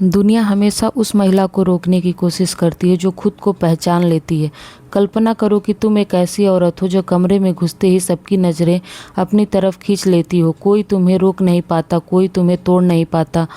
दुनिया हमेशा उस महिला को रोकने की कोशिश करती है जो खुद को पहचान लेती है। कल्पना करो कि तुम एक ऐसी औरत हो जो कमरे में घुसते ही सबकी नज़रें अपनी तरफ खींच लेती हो। कोई तुम्हें रोक नहीं पाता, कोई तुम्हें तोड़ नहीं पाता।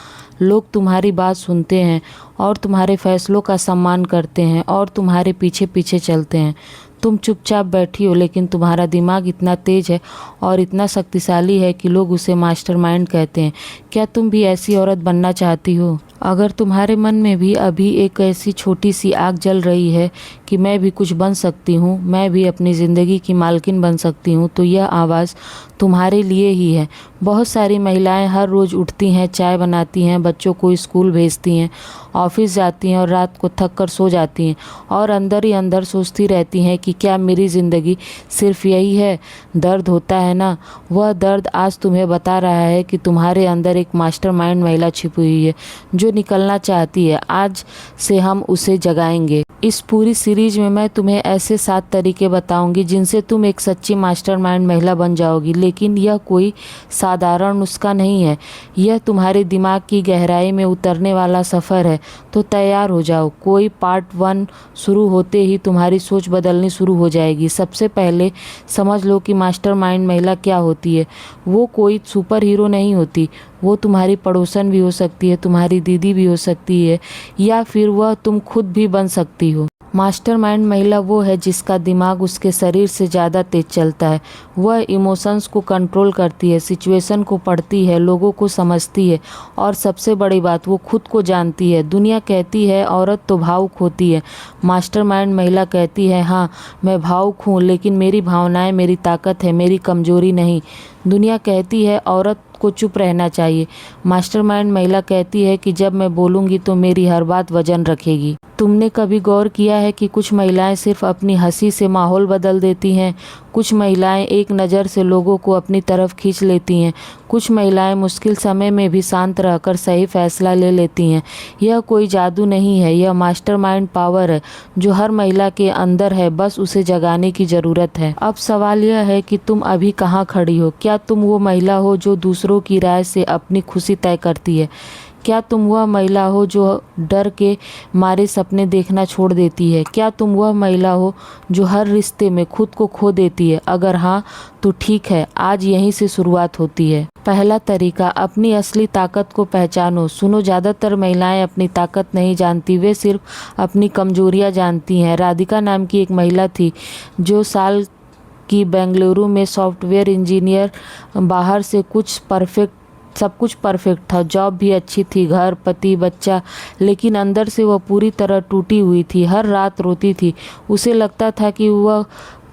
लोग तुम्हारी बात सुनते हैं और तुम्हारे फैसलों का सम्मान करते हैं और तुम्हारे पीछे पीछे चलते हैं। तुम चुपचाप बैठी हो, लेकिन तुम्हारा दिमाग इतना तेज है और इतना शक्तिशाली है कि लोग उसे मास्टरमाइंड कहते हैं। क्या तुम भी ऐसी औरत बनना चाहती हो? अगर तुम्हारे मन में भी अभी एक ऐसी छोटी सी आग जल रही है कि मैं भी कुछ बन सकती हूँ, मैं भी अपनी ज़िंदगी की मालकिन बन सकती हूँ, तो यह आवाज़ तुम्हारे लिए ही है। बहुत सारी महिलाएं हर रोज़ उठती हैं, चाय बनाती हैं, बच्चों को स्कूल भेजती हैं, ऑफिस जाती हैं और रात को थक कर सो जाती हैं और अंदर ही अंदर सोचती रहती हैं कि क्या मेरी ज़िंदगी सिर्फ यही है? दर्द होता है ना, वह दर्द आज तुम्हें बता रहा है कि तुम्हारे अंदर एक मास्टरमाइंड महिला छिपी हुई है जो निकलना चाहती है। आज से हम उसे जगाएंगे। इस पूरी सीरीज में मैं तुम्हें ऐसे 7 तरीके बताऊंगी जिनसे तुम एक सच्ची मास्टरमाइंड महिला बन जाओगी। लेकिन यह कोई साधारण नुस्खा नहीं है, यह तुम्हारे दिमाग की गहराई में उतरने वाला सफ़र है। तो तैयार हो जाओ, कोई पार्ट 1 शुरू होते ही तुम्हारी सोच बदलनी शुरू हो जाएगी। सबसे पहले समझ लो कि मास्टरमाइंड महिला क्या होती है। वो कोई सुपर हीरो नहीं होती, वो तुम्हारी पड़ोसन भी हो सकती है, तुम्हारी दीदी भी हो सकती है, या फिर वह तुम खुद भी बन सकती हो। मास्टरमाइंड महिला वो है जिसका दिमाग उसके शरीर से ज़्यादा तेज चलता है। वह इमोशंस को कंट्रोल करती है, सिचुएशन को पढ़ती है, लोगों को समझती है और सबसे बड़ी बात, वो खुद को जानती है। दुनिया कहती है औरत तो भावुक होती है, मास्टरमाइंड महिला कहती है हाँ मैं भावुक हूँ, लेकिन मेरी भावनाएं मेरी ताकत है, मेरी कमजोरी नहीं। दुनिया कहती है औरत को चुप रहना चाहिए, मास्टरमाइंड महिला कहती है कि जब मैं बोलूँगी तो मेरी हर बात वजन रखेगी। तुमने कभी गौर किया है कि कुछ महिलाएं सिर्फ अपनी हंसी से माहौल बदल देती हैं? कुछ महिलाएं एक नज़र से लोगों को अपनी तरफ खींच लेती हैं। कुछ महिलाएं मुश्किल समय में भी शांत रहकर सही फैसला ले लेती हैं। यह कोई जादू नहीं है, यह मास्टरमाइंड पावर है जो हर महिला के अंदर है, बस उसे जगाने की ज़रूरत है। अब सवाल यह है कि तुम अभी कहाँ खड़ी हो? क्या तुम वो महिला हो जो दूसरों की राय से अपनी खुशी तय करती है? क्या तुम वह महिला हो जो डर के मारे सपने देखना छोड़ देती है? क्या तुम वह महिला हो जो हर रिश्ते में खुद को खो देती है? अगर हाँ तो ठीक है, आज यहीं से शुरुआत होती है। पहला तरीका, अपनी असली ताकत को पहचानो। सुनो, ज़्यादातर महिलाएं अपनी ताकत नहीं जानती, वे सिर्फ अपनी कमजोरियां जानती हैं। राधिका नाम की एक महिला थी जो साल की बेंगलुरु में सॉफ्टवेयर इंजीनियर। बाहर से सब कुछ परफेक्ट था, जॉब भी अच्छी थी, घर, पति, बच्चा, लेकिन अंदर से वह पूरी तरह टूटी हुई थी। हर रात रोती थी, उसे लगता था कि वह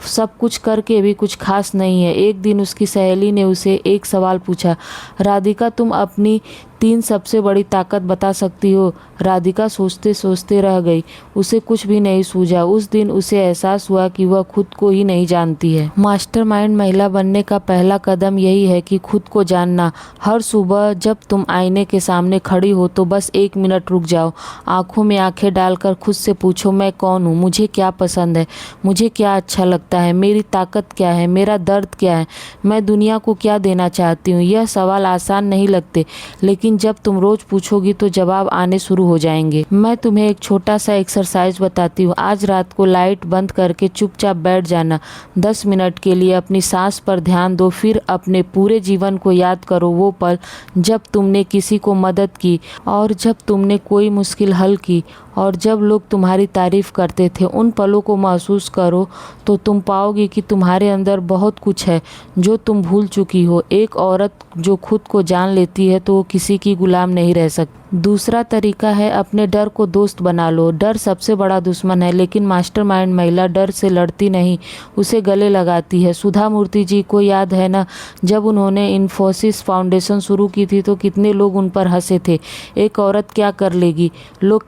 सब कुछ करके भी कुछ खास नहीं है। एक दिन उसकी सहेली ने उसे एक सवाल पूछा, राधिका तुम अपनी 3 सबसे बड़ी ताकत बता सकती हो? राधिका सोचते सोचते रह गई, उसे कुछ भी नहीं सूझा। उस दिन उसे एहसास हुआ कि वह खुद को ही नहीं जानती है। मास्टरमाइंड महिला बनने का पहला कदम यही है कि खुद को जानना। हर सुबह जब तुम आईने के सामने खड़ी हो तो बस 1 मिनट रुक जाओ, आंखों में आंखें डालकर खुद से पूछो, मैं कौन हूँ? मुझे क्या पसंद है? मुझे क्या अच्छा लगता है? मेरी ताकत क्या है? मेरा दर्द क्या है? मैं दुनिया को क्या देना चाहती हूँ? यह सवाल आसान नहीं लगते, लेकिन जब तुम रोज पूछोगी तो जवाब आने शुरू हो जाएंगे। मैं तुम्हें एक छोटा सा एक्सरसाइज बताती हूँ। आज रात को लाइट बंद करके चुपचाप बैठ जाना। 10 मिनट के लिए अपनी सांस पर ध्यान दो, फिर अपने पूरे जीवन को याद करो। वो पल जब तुमने किसी को मदद की और जब तुमने कोई मुश्किल हल की और जब लोग तुम्हारी तारीफ करते थे। उन पलों को महसूस करो तो तुम पाओगे कि तुम्हारे अंदर बहुत कुछ है जो तुम भूल चुकी हो। एक औरत जो खुद को जान लेती है तो वो किसी की गुलाम नहीं रह सकती। दूसरा तरीका है, अपने डर को दोस्त बना लो। डर सबसे बड़ा दुश्मन है, लेकिन मास्टरमाइंड महिला डर से लड़ती नहीं, उसे गले लगाती है। सुधा मूर्ति जी को याद है ना, जब उन्होंने इन्फोसिस फाउंडेशन शुरू की थी तो कितने लोग उन पर हंसे थे। एक औरत क्या कर लेगी, लोग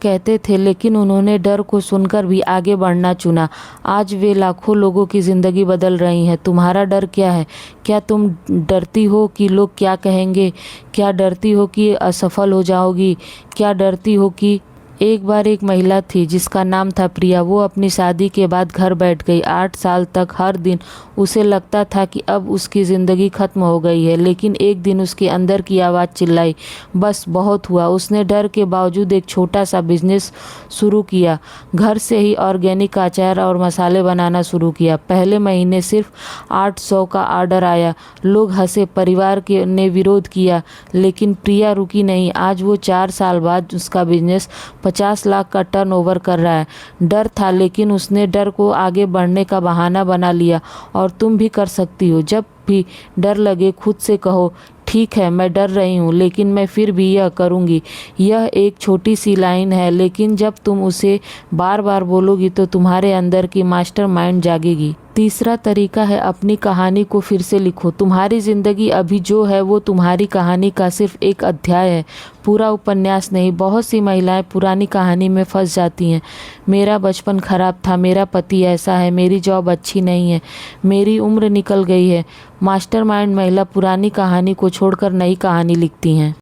कहते थे, लेकिन उन्होंने डर को सुनकर भी आगे बढ़ना चुना। आज वे लाखों लोगों की ज़िंदगी बदल रही हैं। तुम्हारा डर क्या है? क्या तुम डरती हो कि लोग क्या कहेंगे? क्या डरती हो कि असफल हो जाओगी? क्या डरती हो कि एक बार एक महिला थी जिसका नाम था प्रिया। वो अपनी शादी के बाद घर बैठ गई। 8 साल तक हर दिन उसे लगता था कि अब उसकी ज़िंदगी ख़त्म हो गई है, लेकिन एक दिन उसके अंदर की आवाज़ चिल्लाई, बस बहुत हुआ। उसने डर के बावजूद एक छोटा सा बिजनेस शुरू किया। घर से ही ऑर्गेनिक अचार और मसाले बनाना शुरू किया। पहले महीने सिर्फ 800 का ऑर्डर आया। लोग हंसे, परिवार के ने विरोध किया, लेकिन प्रिया रुकी नहीं। आज वो 4 साल बाद उसका बिजनेस 50 लाख का टर्नओवर कर रहा है। डर था, लेकिन उसने डर को आगे बढ़ने का बहाना बना लिया। और तुम भी कर सकती हो। जब भी डर लगे खुद से कहो, ठीक है मैं डर रही हूँ, लेकिन मैं फिर भी यह करूँगी। यह एक छोटी सी लाइन है, लेकिन जब तुम उसे बार बार बोलोगी तो तुम्हारे अंदर की मास्टरमाइंड जागेगी। तीसरा तरीका है अपनी कहानी को फिर से लिखो। तुम्हारी ज़िंदगी अभी जो है वो तुम्हारी कहानी का सिर्फ एक अध्याय है, पूरा उपन्यास नहीं। बहुत सी महिलाएं पुरानी कहानी में फंस जाती हैं। मेरा बचपन खराब था, मेरा पति ऐसा है, मेरी जॉब अच्छी नहीं है, मेरी उम्र निकल गई है। मास्टरमाइंड महिला पुरानी कहानी को छोड़कर नई कहानी लिखती हैं।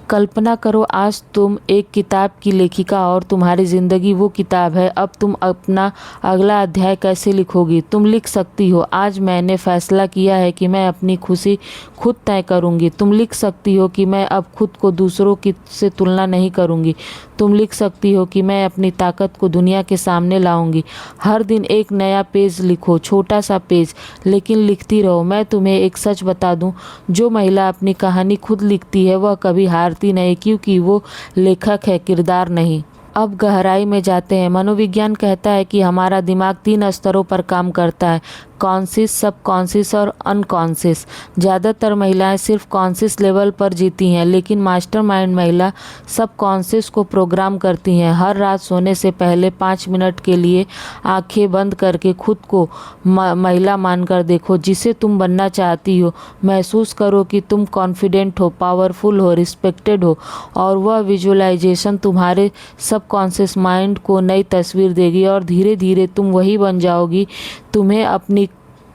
कल्पना करो आज तुम एक किताब की लेखिका और तुम्हारी ज़िंदगी वो किताब है। अब तुम अपना अगला अध्याय कैसे लिखोगी? तुम लिख सकती हो, आज मैंने फैसला किया है कि मैं अपनी खुशी खुद तय करूंगी। तुम लिख सकती हो कि मैं अब खुद को दूसरों की से तुलना नहीं करूंगी। तुम लिख सकती हो कि मैं अपनी ताकत को दुनिया के सामने लाऊंगी। हर दिन एक नया पेज लिखो, छोटा सा पेज, लेकिन लिखती रहो। मैं तुम्हें एक सच बता दूं, जो महिला अपनी कहानी खुद लिखती है वह कभी हारती नहीं, क्योंकि वो लेखक है, किरदार नहीं। अब गहराई में जाते हैं। मनोविज्ञान कहता है कि हमारा दिमाग 3 स्तरों पर काम करता है, कॉन्शियस, सबकॉन्शियस और अनकॉन्शियस। ज़्यादातर महिलाएं सिर्फ कॉन्शियस लेवल पर जीती हैं, लेकिन मास्टरमाइंड महिला सबकॉन्शियस को प्रोग्राम करती हैं। हर रात सोने से पहले 5 मिनट के लिए आंखें बंद करके खुद को महिला मानकर देखो जिसे तुम बनना चाहती हो। महसूस करो कि तुम कॉन्फिडेंट हो, पावरफुल हो, रिस्पेक्टेड हो, और वह विजुअलाइजेशन तुम्हारे सबकॉन्शियस माइंड को नई तस्वीर देगी और धीरे धीरे तुम वही बन जाओगी।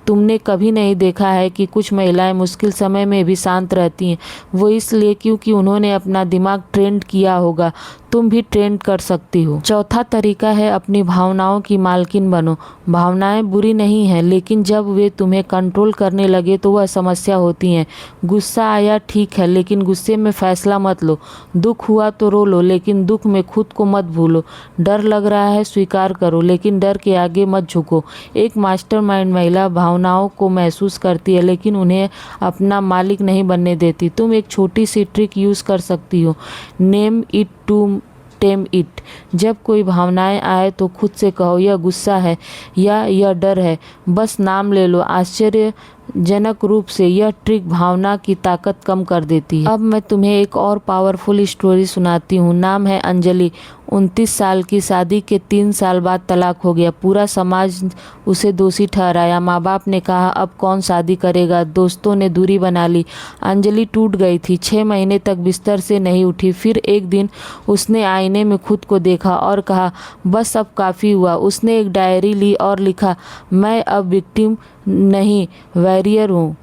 तुमने कभी नहीं देखा है कि कुछ महिलाएं मुश्किल समय में भी शांत रहती हैं? वो इसलिए क्योंकि उन्होंने अपना दिमाग ट्रेंड किया होगा। तुम भी ट्रेंड कर सकती हो। चौथा तरीका है अपनी भावनाओं की मालकिन बनो। भावनाएं बुरी नहीं हैं, लेकिन जब वे तुम्हें कंट्रोल करने लगे तो वह समस्या होती हैं। गुस्सा आया ठीक है, लेकिन गुस्से में फैसला मत लो। दुख हुआ तो रो लो, लेकिन दुख में खुद को मत भूलो। डर लग रहा है, स्वीकार करो, लेकिन डर के आगे मत झुको। एक मास्टरमाइंड महिला भावनाओं को महसूस करती है, लेकिन उन्हें अपना मालिक नहीं बनने देती। तुम एक छोटी सी ट्रिक यूज़ कर सकती हो, name it to tame it. जब कोई भावनाएं आए तो खुद से कहो, यह गुस्सा है या यह डर है, बस नाम ले लो। आश्चर्यजनक रूप से यह ट्रिक भावना की ताकत कम कर देती है। अब मैं तुम्हें एक और पावरफुल स्टोरी सुनाती हूँ। नाम है अंजलि। 29 साल की, शादी के 3 साल बाद तलाक हो गया। पूरा समाज उसे दोषी ठहराया। माँ बाप ने कहा अब कौन शादी करेगा, दोस्तों ने दूरी बना ली। अंजलि टूट गई थी। 6 महीने तक बिस्तर से नहीं उठी। फिर एक दिन उसने आईने में खुद को देखा और कहा बस अब काफ़ी हुआ। उसने एक डायरी ली और लिखा, मैं अब विक्टिम नहीं, वॉरियर हूँ।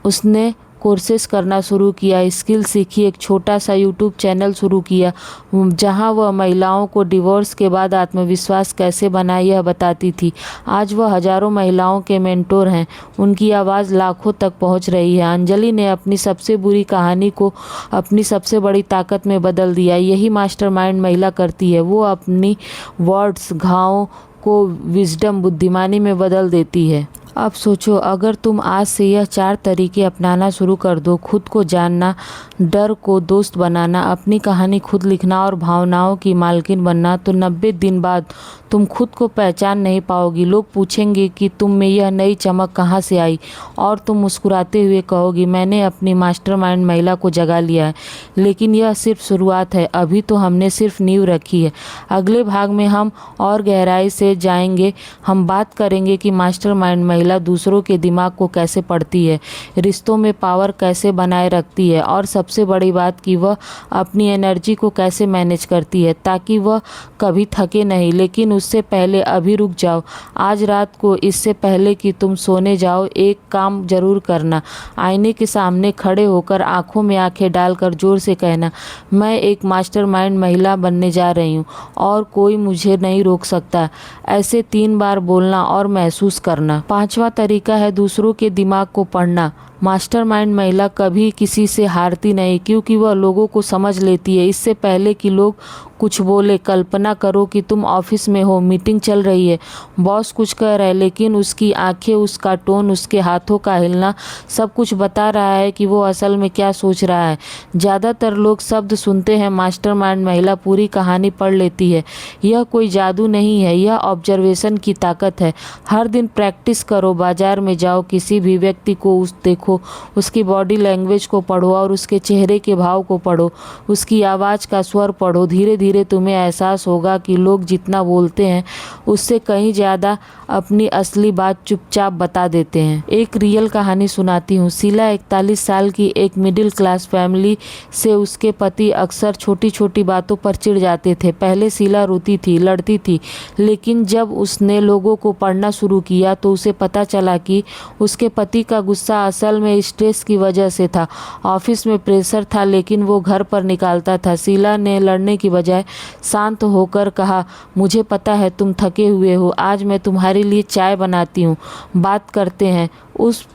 उसने कोर्सेस करना शुरू किया, स्किल सीखी, एक छोटा सा यूट्यूब चैनल शुरू किया जहां वह महिलाओं को डिवोर्स के बाद आत्मविश्वास कैसे बनाए यह बताती थी। आज वह हजारों महिलाओं के मेंटोर हैं। उनकी आवाज़ लाखों तक पहुंच रही है। अंजलि ने अपनी सबसे बुरी कहानी को अपनी सबसे बड़ी ताकत में बदल दिया। यही मास्टरमाइंड महिला करती है। वो अपनी वर्ड्स, घावों को विजडम, बुद्धिमानी में बदल देती है। अब सोचो, अगर तुम आज से यह 4 तरीके अपनाना शुरू कर दो, खुद को जानना, डर को दोस्त बनाना, अपनी कहानी खुद लिखना और भावनाओं की मालकिन बनना, तो 90 दिन बाद तुम खुद को पहचान नहीं पाओगी। लोग पूछेंगे कि तुम में यह नई चमक कहाँ से आई, और तुम मुस्कुराते हुए कहोगी मैंने अपनी मास्टरमाइंड महिला को जगा लिया है। लेकिन यह सिर्फ शुरुआत है, अभी तो हमने सिर्फ नींव रखी है। अगले भाग में हम और गहराई से जाएंगे। हम बात करेंगे कि मास्टरमाइंड महिला दूसरों के दिमाग को कैसे पढ़ती है, रिश्तों में पावर कैसे बनाए रखती है, और सबसे बड़ी बात कि वह अपनी एनर्जी को कैसे मैनेज करती है ताकि वह कभी थके नहीं। लेकिन उससे पहले अभी रुक जाओ। आज रात को इससे पहले कि तुम सोने जाओ एक काम जरूर करना। आईने के सामने खड़े होकर आंखों में आंखें डालकर जोर से कहना, मैं एक मास्टरमाइंड महिला बनने जा रही हूँ और कोई मुझे नहीं रोक सकता। ऐसे 3 बार बोलना और महसूस करना। 5 5वां तरीका है दूसरों के दिमाग को पढ़ना। मास्टरमाइंड महिला कभी किसी से हारती नहीं, क्योंकि वह लोगों को समझ लेती है। इससे पहले कि लोग कुछ बोले, कल्पना करो कि तुम ऑफिस में हो, मीटिंग चल रही है, बॉस कुछ कह रहा है, लेकिन उसकी आंखें, उसका टोन, उसके हाथों का हिलना सब कुछ बता रहा है कि वो असल में क्या सोच रहा है। ज़्यादातर लोग शब्द सुनते हैं, मास्टरमाइंड महिला पूरी कहानी पढ़ लेती है। यह कोई जादू नहीं है, यह ऑब्जर्वेशन की ताकत है। हर दिन प्रैक्टिस करो, बाजार में जाओ, किसी भी व्यक्ति को देखो, उसकी बॉडी लैंग्वेज को पढ़ो और उसके चेहरे के भाव को पढ़ो, उसकी आवाज़ का स्वर पढ़ो। धीरे धीरे तुम्हें एहसास होगा कि लोग जितना बोलते हैं उससे कहीं ज़्यादा अपनी असली बात चुपचाप बता देते हैं। एक रियल कहानी सुनाती हूँ। शीला 41 साल की एक मिडिल क्लास फैमिली से उसके पति अक्सर छोटी छोटी बातों पर चिढ़ जाते थे। पहले शीला रोती थी, लड़ती थी, लेकिन जब उसने लोगों को पढ़ना शुरू किया तो उसे पता चला कि उसके पति का गुस्सा असल में स्ट्रेस की वजह से था। ऑफिस में प्रेशर था, लेकिन वो घर पर निकालता था। शीला ने लड़ने की बजाय शांत होकर कहा, मुझे पता है तुम थके हुए हो, आज मैं तुम्हारे लिए चाय बनाती हूँ, बात करते हैं। उस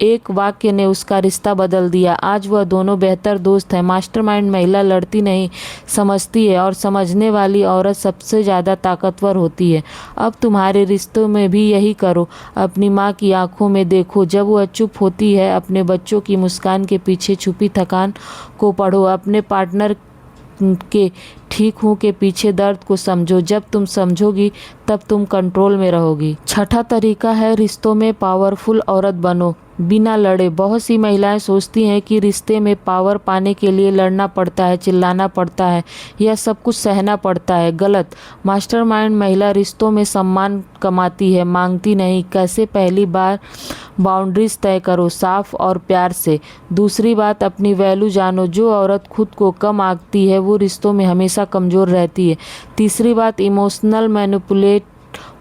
एक वाक्य ने उसका रिश्ता बदल दिया। आज वह दोनों बेहतर दोस्त हैं। मास्टरमाइंड महिला लड़ती नहीं, समझती है, और समझने वाली औरत सबसे ज़्यादा ताकतवर होती है। अब तुम्हारे रिश्तों में भी यही करो। अपनी माँ की आंखों में देखो जब वह चुप होती है, अपने बच्चों की मुस्कान के पीछे छुपी थकान को पढ़ो, अपने पार्टनर के ठीक हूँ के पीछे दर्द को समझो। जब तुम समझोगी तब तुम कंट्रोल में रहोगी। छठा तरीका है रिश्तों में पावरफुल औरत बनो, बिना लड़े। बहुत सी महिलाएं सोचती हैं कि रिश्ते में पावर पाने के लिए लड़ना पड़ता है, चिल्लाना पड़ता है, यह सब कुछ सहना पड़ता है। गलत। मास्टरमाइंड महिला रिश्तों में सम्मान कमाती है, मांगती नहीं। कैसे? पहली बार बाउंड्रीज तय करो, साफ और प्यार से। दूसरी बात, अपनी वैल्यू जानो। जो औरत खुद को कम आंकती है वो रिश्तों में हमेशा कमज़ोर रहती है। तीसरी बात, इमोशनल मैनिपुलेट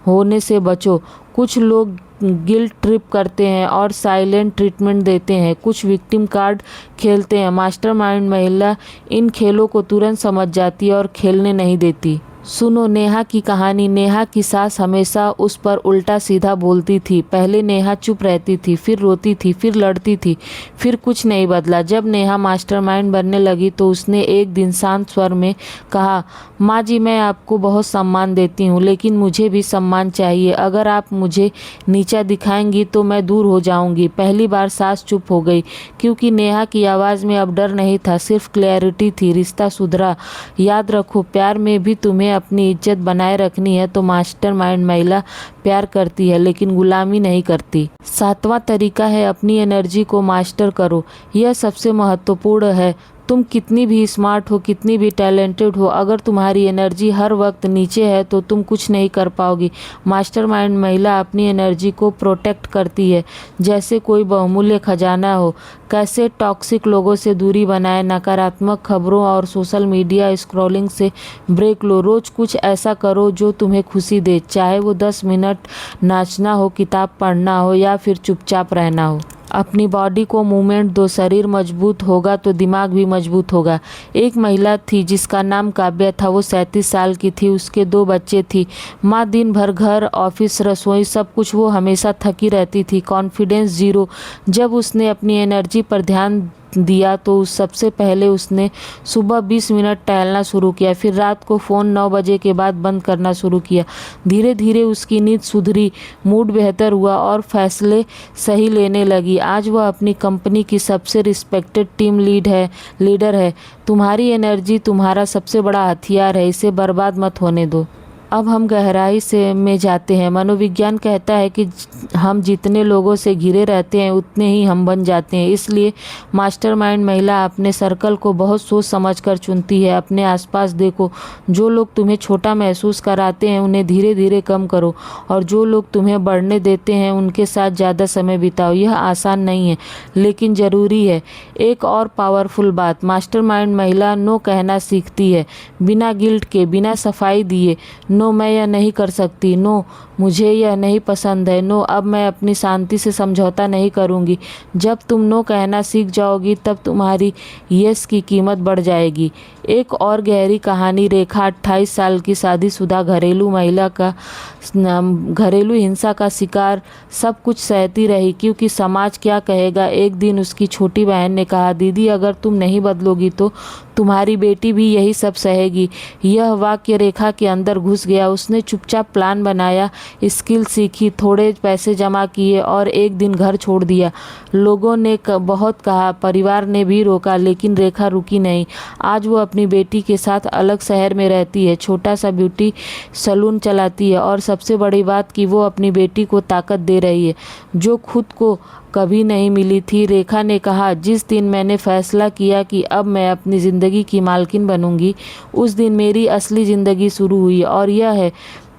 होने से बचो। कुछ लोग गिल्ट ट्रिप करते हैं और साइलेंट ट्रीटमेंट देते हैं, कुछ विक्टिम कार्ड खेलते हैं। मास्टरमाइंड महिला इन खेलों को तुरंत समझ जाती है और खेलने नहीं देती। सुनो नेहा की कहानी। नेहा की सास हमेशा उस पर उल्टा सीधा बोलती थी। पहले नेहा चुप रहती थी, फिर रोती थी, फिर लड़ती थी, फिर कुछ नहीं बदला। जब नेहा मास्टरमाइंड बनने लगी तो उसने एक दिन शांत स्वर में कहा, माँ जी, मैं आपको बहुत सम्मान देती हूँ, लेकिन मुझे भी सम्मान चाहिए। अगर आप मुझे नीचा दिखाएंगी तो मैं दूर हो जाऊंगी। पहली बार सास चुप हो गई, क्योंकि नेहा की आवाज़ में अब डर नहीं था, सिर्फ क्लैरिटी थी। रिश्ता सुधरा। याद रखो, प्यार में भी तुम्हें अपनी इज्जत बनाए रखनी है तो मास्टरमाइंड महिला प्यार करती है, लेकिन गुलामी नहीं करती। सातवां तरीका है अपनी एनर्जी को मास्टर करो। यह सबसे महत्वपूर्ण है। तुम कितनी भी स्मार्ट हो, कितनी भी टैलेंटेड हो, अगर तुम्हारी एनर्जी हर वक्त नीचे है तो तुम कुछ नहीं कर पाओगी। मास्टरमाइंड महिला अपनी एनर्जी को प्रोटेक्ट करती है जैसे कोई बहुमूल्य खजाना हो। कैसे? टॉक्सिक लोगों से दूरी बनाए, नकारात्मक खबरों और सोशल मीडिया स्क्रॉलिंग से ब्रेक लो। रोज कुछ ऐसा करो जो तुम्हें खुशी दे, चाहे वो 10 मिनट नाचना हो, किताब पढ़ना हो या फिर चुपचाप रहना हो। अपनी बॉडी को मूवमेंट दो। शरीर मजबूत होगा तो दिमाग भी मजबूत होगा। एक महिला थी जिसका नाम काव्या था। वो 37 साल की थी, उसके 2 बच्चे थी। माँ दिन भर घर, ऑफिस, रसोई, सब कुछ। वो हमेशा थकी रहती थी, कॉन्फिडेंस जीरो। जब उसने अपनी एनर्जी पर ध्यान दिया तो सबसे पहले उसने सुबह 20 मिनट टहलना शुरू किया, फिर रात को फ़ोन 9 बजे के बाद बंद करना शुरू किया। धीरे धीरे उसकी नींद सुधरी, मूड बेहतर हुआ और फैसले सही लेने लगी। आज वह अपनी कंपनी की सबसे रिस्पेक्टेड टीम लीडर है। तुम्हारी एनर्जी तुम्हारा सबसे बड़ा हथियार है, इसे बर्बाद मत होने दो। अब हम गहराई से में जाते हैं। मनोविज्ञान कहता है कि हम जितने लोगों से घिरे रहते हैं उतने ही हम बन जाते हैं। इसलिए मास्टरमाइंड महिला अपने सर्कल को बहुत सोच समझ कर चुनती है। अपने आसपास देखो, जो लोग तुम्हें छोटा महसूस कराते हैं उन्हें धीरे धीरे कम करो, और जो लोग तुम्हें बढ़ने देते हैं उनके साथ ज़्यादा समय बिताओ। यह आसान नहीं है, लेकिन ज़रूरी है। एक और पावरफुल बात, मास्टरमाइंड महिला नो कहना सीखती है, बिना गिल्ट के, बिना सफाई दिए। नो, मैं यह नहीं कर सकती। नो, मुझे यह नहीं पसंद है। नो, अब मैं अपनी शांति से समझौता नहीं करूँगी। जब तुम नो कहना सीख जाओगी तब तुम्हारी यस की कीमत बढ़ जाएगी। एक और गहरी कहानी। रेखा 28 साल की शादीशुदा घरेलू महिला का घरेलू हिंसा का शिकार सब कुछ सहती रही क्योंकि समाज क्या कहेगा। एक दिन उसकी छोटी बहन ने कहा, दीदी अगर तुम नहीं बदलोगी तो तुम्हारी बेटी भी यही सब सहेगी। यह वाक्य रेखा के अंदर घुस गया। उसने चुपचाप प्लान बनाया, स्किल सीखी, थोड़े पैसे जमा किए और एक दिन घर छोड़ दिया। लोगों ने बहुत कहा, परिवार ने भी रोका, लेकिन रेखा रुकी नहीं। आज वो अपनी बेटी के साथ अलग शहर में रहती है, छोटा सा ब्यूटी सैलून चलाती है और सबसे बड़ी बात कि वो अपनी बेटी को ताकत दे रही है जो खुद को कभी नहीं मिली थी। रेखा ने कहा, जिस दिन मैंने फैसला किया कि अब मैं अपनी ज़िंदगी की मालकिन बनूंगी, उस दिन मेरी असली ज़िंदगी शुरू हुई। और यह है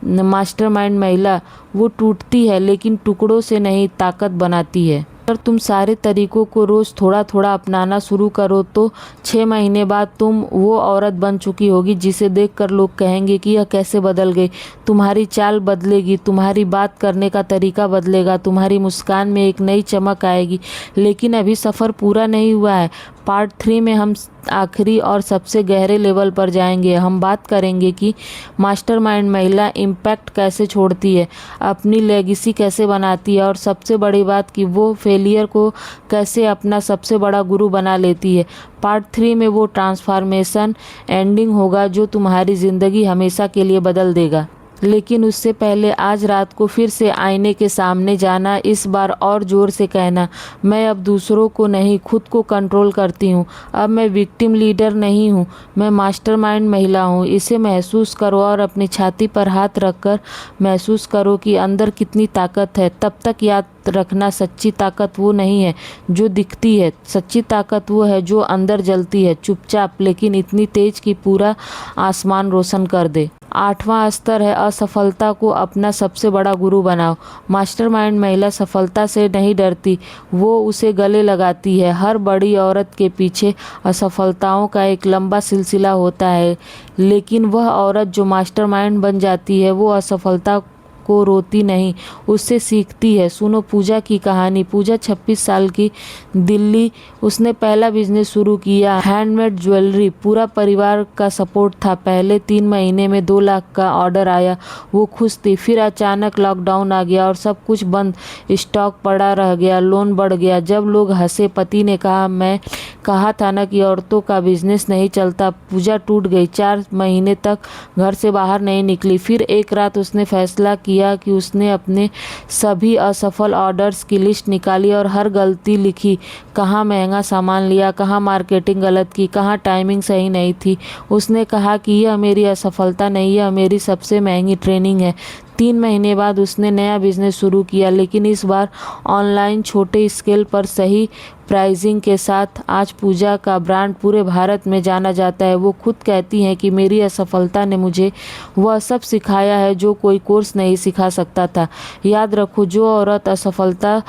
मास्टरमाइंड महिला। वो टूटती है लेकिन टुकड़ों से नहीं, ताकत बनाती है। अगर तुम सारे तरीकों को रोज़ थोड़ा थोड़ा अपनाना शुरू करो तो 6 महीने बाद तुम वो औरत बन चुकी होगी जिसे देखकर लोग कहेंगे कि यह कैसे बदल गई। तुम्हारी चाल बदलेगी, तुम्हारी बात करने का तरीका बदलेगा, तुम्हारी मुस्कान में एक नई चमक आएगी। लेकिन अभी सफ़र पूरा नहीं हुआ है। पार्ट 3 में हम आखिरी और सबसे गहरे लेवल पर जाएंगे। हम बात करेंगे कि मास्टरमाइंड महिला इम्पैक्ट कैसे छोड़ती है, अपनी लेगेसी कैसे बनाती है और सबसे बड़ी बात कि वो फेलियर को कैसे अपना सबसे बड़ा गुरु बना लेती है। पार्ट 3 में वो ट्रांसफॉर्मेशन एंडिंग होगा जो तुम्हारी ज़िंदगी हमेशा के लिए बदल देगा। लेकिन उससे पहले आज रात को फिर से आईने के सामने जाना, इस बार और ज़ोर से कहना, मैं अब दूसरों को नहीं खुद को कंट्रोल करती हूँ। अब मैं विक्टिम लीडर नहीं हूँ, मैं मास्टरमाइंड महिला हूँ। इसे महसूस करो और अपनी छाती पर हाथ रखकर महसूस करो कि अंदर कितनी ताकत है। तब तक याद रखना, सच्ची ताकत वो नहीं है जो दिखती है, सच्ची ताकत वो है जो अंदर जलती है, चुपचाप लेकिन इतनी तेज कि पूरा आसमान रोशन कर दे। 8वां स्तर है असफलता को अपना सबसे बड़ा गुरु बनाओ। मास्टरमाइंड महिला सफलता से नहीं डरती, वो उसे गले लगाती है। हर बड़ी औरत के पीछे असफलताओं का एक लंबा सिलसिला होता है, लेकिन वह औरत जो मास्टरमाइंड बन जाती है वो असफलता को रोती नहीं, उससे सीखती है। सुनो पूजा की कहानी। पूजा 26 साल की, दिल्ली। उसने पहला बिजनेस शुरू किया, हैंडमेड ज्वेलरी। पूरा परिवार का सपोर्ट था। पहले 3 महीने में 2 लाख का ऑर्डर आया। वो खुश थी। फिर अचानक लॉकडाउन आ गया और सब कुछ बंद, स्टॉक पड़ा रह गया, लोन बढ़ गया। जब लोग हंसे, पति ने कहा, मैं कहा था ना कि औरतों का बिजनेस नहीं चलता। पूजा टूट गई। 4 महीने तक घर से बाहर नहीं निकली। फिर एक रात उसने फैसला किया कि उसने अपने सभी असफल ऑर्डर्स की लिस्ट निकाली और हर गलती लिखी। कहाँ महंगा सामान लिया, कहाँ मार्केटिंग गलत की, कहाँ टाइमिंग सही नहीं थी। उसने कहा कि यह मेरी असफलता नहीं, यह मेरी सबसे महंगी ट्रेनिंग है। 3 महीने बाद उसने नया बिजनेस शुरू किया, लेकिन इस बार ऑनलाइन, छोटे स्केल पर, सही प्राइसिंग के साथ। आज पूजा का ब्रांड पूरे भारत में जाना जाता है। वो खुद कहती हैं कि मेरी असफलता ने मुझे वह सब सिखाया है जो कोई कोर्स नहीं सिखा सकता था। याद रखो, जो औरत असफलता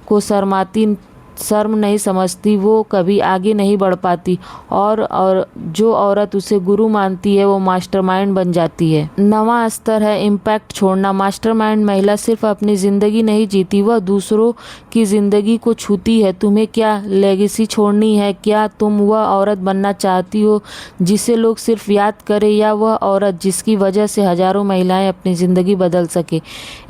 को शर्म नहीं समझती वो कभी आगे नहीं बढ़ पाती, और जो औरत उसे गुरु मानती है वो मास्टरमाइंड बन जाती है। 9वां स्तर है इम्पैक्ट छोड़ना। मास्टरमाइंड महिला सिर्फ अपनी ज़िंदगी नहीं जीती, वह दूसरों की ज़िंदगी को छूती है। तुम्हें क्या लेगेसी छोड़नी है? क्या तुम वह औरत बनना चाहती हो जिसे लोग सिर्फ याद करें, या वह औरत जिसकी वजह से हज़ारों महिलाएं अपनी ज़िंदगी बदल सके?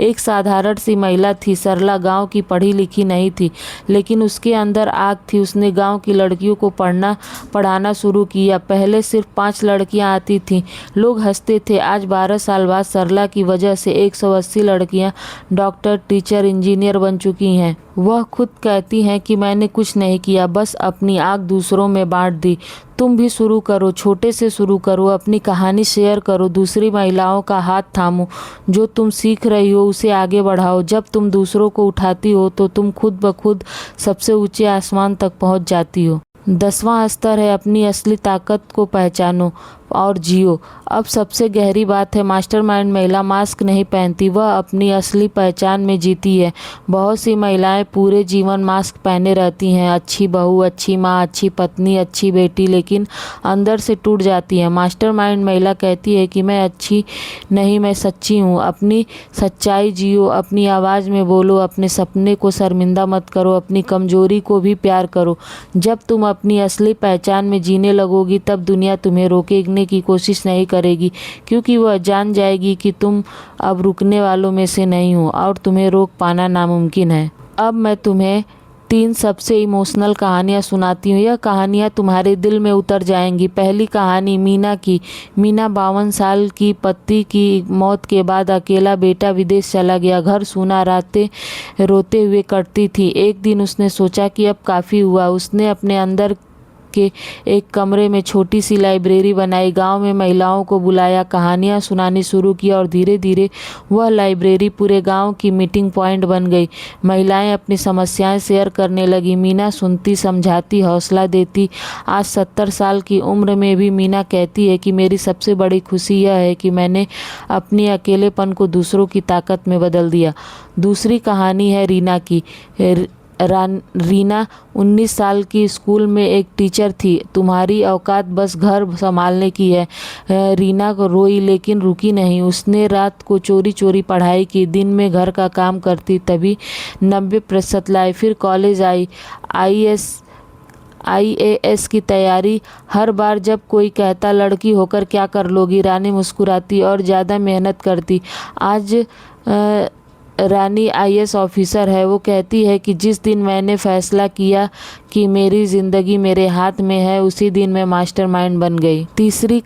एक साधारण सी महिला थी, सरला, गाँव की, पढ़ी लिखी नहीं थी, लेकिन उसके अंदर आग थी। उसने गांव की लड़कियों को पढ़ाना शुरू किया। पहले सिर्फ 5 लड़कियां आती थीं, लोग हंसते थे। आज 12 साल बाद सरला की वजह से 180 लड़कियां डॉक्टर, टीचर, इंजीनियर बन चुकी हैं। वह खुद कहती हैं कि मैंने कुछ नहीं किया, बस अपनी आग दूसरों में बांट दी। तुम भी शुरू करो, छोटे से शुरू करो, अपनी कहानी शेयर करो, दूसरी महिलाओं का हाथ थामो, जो तुम सीख रही हो उसे आगे बढ़ाओ। जब तुम दूसरों को उठाती हो तो तुम खुद ब खुद सबसे ऊंचे आसमान तक पहुंच जाती हो। 10वां स्तर है अपनी असली ताकत को पहचानो। और जियो। अब सबसे गहरी बात है, मास्टरमाइंड महिला मास्क नहीं पहनती, वह अपनी असली पहचान में जीती है। बहुत सी महिलाएं पूरे जीवन मास्क पहने रहती हैं, अच्छी बहू, अच्छी माँ, अच्छी पत्नी, अच्छी बेटी, लेकिन अंदर से टूट जाती है। मास्टरमाइंड महिला कहती है कि मैं अच्छी नहीं, मैं सच्ची हूँ। अपनी सच्चाई जियो, अपनी आवाज़ में बोलो, अपने सपने को शर्मिंदा मत करो, अपनी कमजोरी को भी प्यार करो। जब तुम अपनी असली पहचान में जीने लगोगी, तब दुनिया तुम्हें रोकने की कोशिश नहीं करेगी, क्योंकि वह जान जाएगी कि तुम अब रुकने वालों में से नहीं हो और तुम्हें रोक पाना नामुमकिन है। अब मैं तुम्हें 3 सबसे इमोशनल कहानियाँ सुनाती हूँ। यह कहानियाँ तुम्हारे दिल में उतर जाएंगी। पहली कहानी मीना की। मीना 52 साल की पति की मौत के बाद अकेला बेटा विदेश चला गया। घर सूना, रातें रोते हुए कटती थी। एक दिन उसने सोचा कि अब काफ़ी हुआ। उसने अपने अंदर के एक कमरे में छोटी सी लाइब्रेरी बनाई, गांव में महिलाओं को बुलाया, कहानियां सुनानी शुरू की और धीरे धीरे वह लाइब्रेरी पूरे गांव की मीटिंग पॉइंट बन गई। महिलाएं अपनी समस्याएं शेयर करने लगी। मीना सुनती, समझाती, हौसला देती। आज 70 साल की उम्र में भी मीना कहती है कि मेरी सबसे बड़ी खुशी यह है कि मैंने अपने अकेलेपन को दूसरों की ताकत में बदल दिया। दूसरी कहानी है रीना की। रीना 19 साल की, स्कूल में एक टीचर थी। तुम्हारी औकात बस घर संभालने की है। रीना को रोई लेकिन रुकी नहीं। उसने रात को चोरी चोरी पढ़ाई की, दिन में घर का काम करती, तभी 90% लाई। फिर कॉलेज आई, IAS की तैयारी। हर बार जब कोई कहता लड़की होकर क्या कर लोगी, रानी मुस्कुराती और ज़्यादा मेहनत करती। आज रानी IAS ऑफिसर है। वो कहती है कि जिस दिन मैंने फैसला किया कि मेरी ज़िंदगी मेरे हाथ में है, उसी दिन मैं मास्टरमाइंड बन गई। तीसरी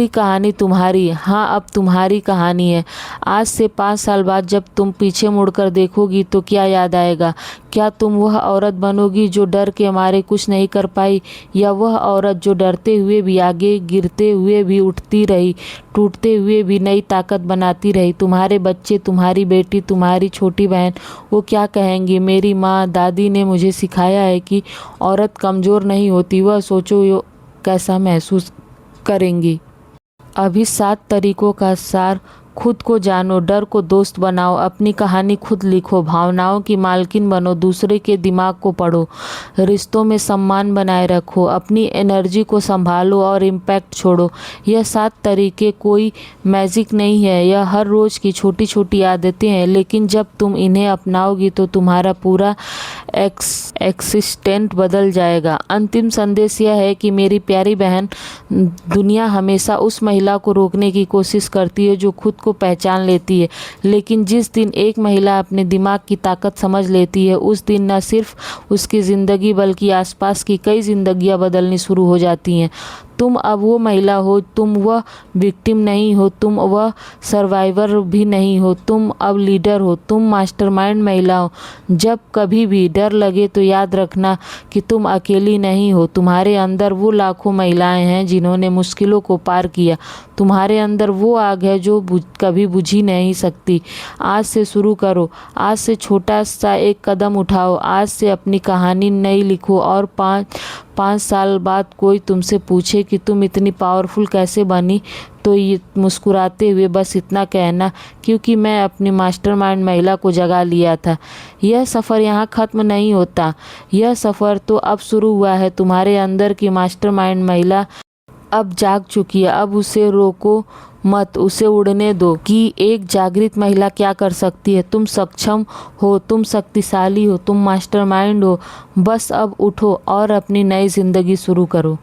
कहानी तुम्हारी। हाँ, अब तुम्हारी कहानी है। आज से 5 साल बाद जब तुम पीछे मुड़कर देखोगी तो क्या याद आएगा? क्या तुम वह औरत बनोगी जो डर के मारे कुछ नहीं कर पाई, या वह औरत जो डरते हुए भी आगे, गिरते हुए भी उठती रही, टूटते हुए भी नई ताकत बनाती रही? तुम्हारे बच्चे, तुम्हारी बेटी, तुम्हारी छोटी बहन, वो क्या कहेंगी? मेरी माँ, दादी ने मुझे सिखाया है कि औरत कमज़ोर नहीं होती। वह सोचो कैसा महसूस करेंगी। अभी 7 तरीकों का सार। खुद को जानो, डर को दोस्त बनाओ, अपनी कहानी खुद लिखो, भावनाओं की मालकिन बनो, दूसरे के दिमाग को पढ़ो, रिश्तों में सम्मान बनाए रखो, अपनी एनर्जी को संभालो और इम्पैक्ट छोड़ो। यह 7 तरीके कोई मैजिक नहीं है, यह हर रोज़ की छोटी छोटी आदतें हैं, लेकिन जब तुम इन्हें अपनाओगी तो तुम्हारा पूरा एक्सिस्टेंट बदल जाएगा। अंतिम संदेश यह है कि मेरी प्यारी बहन, दुनिया हमेशा उस महिला को रोकने की कोशिश करती है जो खुद को पहचान लेती है, लेकिन जिस दिन एक महिला अपने दिमाग की ताकत समझ लेती है, उस दिन न सिर्फ उसकी ज़िंदगी बल्कि आसपास की कई जिंदगियां बदलनी शुरू हो जाती हैं। तुम अब वो महिला हो, तुम वह विक्टिम नहीं हो, तुम वह सर्वाइवर भी नहीं हो, तुम अब लीडर हो, तुम मास्टरमाइंड महिला हो। जब कभी भी डर लगे तो याद रखना कि तुम अकेली नहीं हो। तुम्हारे अंदर वो लाखों महिलाएं हैं जिन्होंने मुश्किलों को पार किया। तुम्हारे अंदर वो आग है जो कभी बुझी नहीं सकती। आज से शुरू करो, आज से छोटा सा एक कदम उठाओ, आज से अपनी कहानी नई लिखो और 5 साल बाद कोई तुमसे पूछे कि तुम इतनी पावरफुल कैसे बनी, तो ये मुस्कुराते हुए बस इतना कहना, क्योंकि मैं अपनी मास्टरमाइंड महिला को जगा लिया था। यह सफ़र यहाँ ख़त्म नहीं होता, यह सफ़र तो अब शुरू हुआ है। तुम्हारे अंदर की मास्टरमाइंड महिला अब जाग चुकी है। अब उसे रोको मत, उसे उड़ने दो कि एक जागृत महिला क्या कर सकती है। तुम सक्षम हो, तुम शक्तिशाली हो, तुम मास्टरमाइंड हो। बस अब उठो और अपनी नई ज़िंदगी शुरू करो।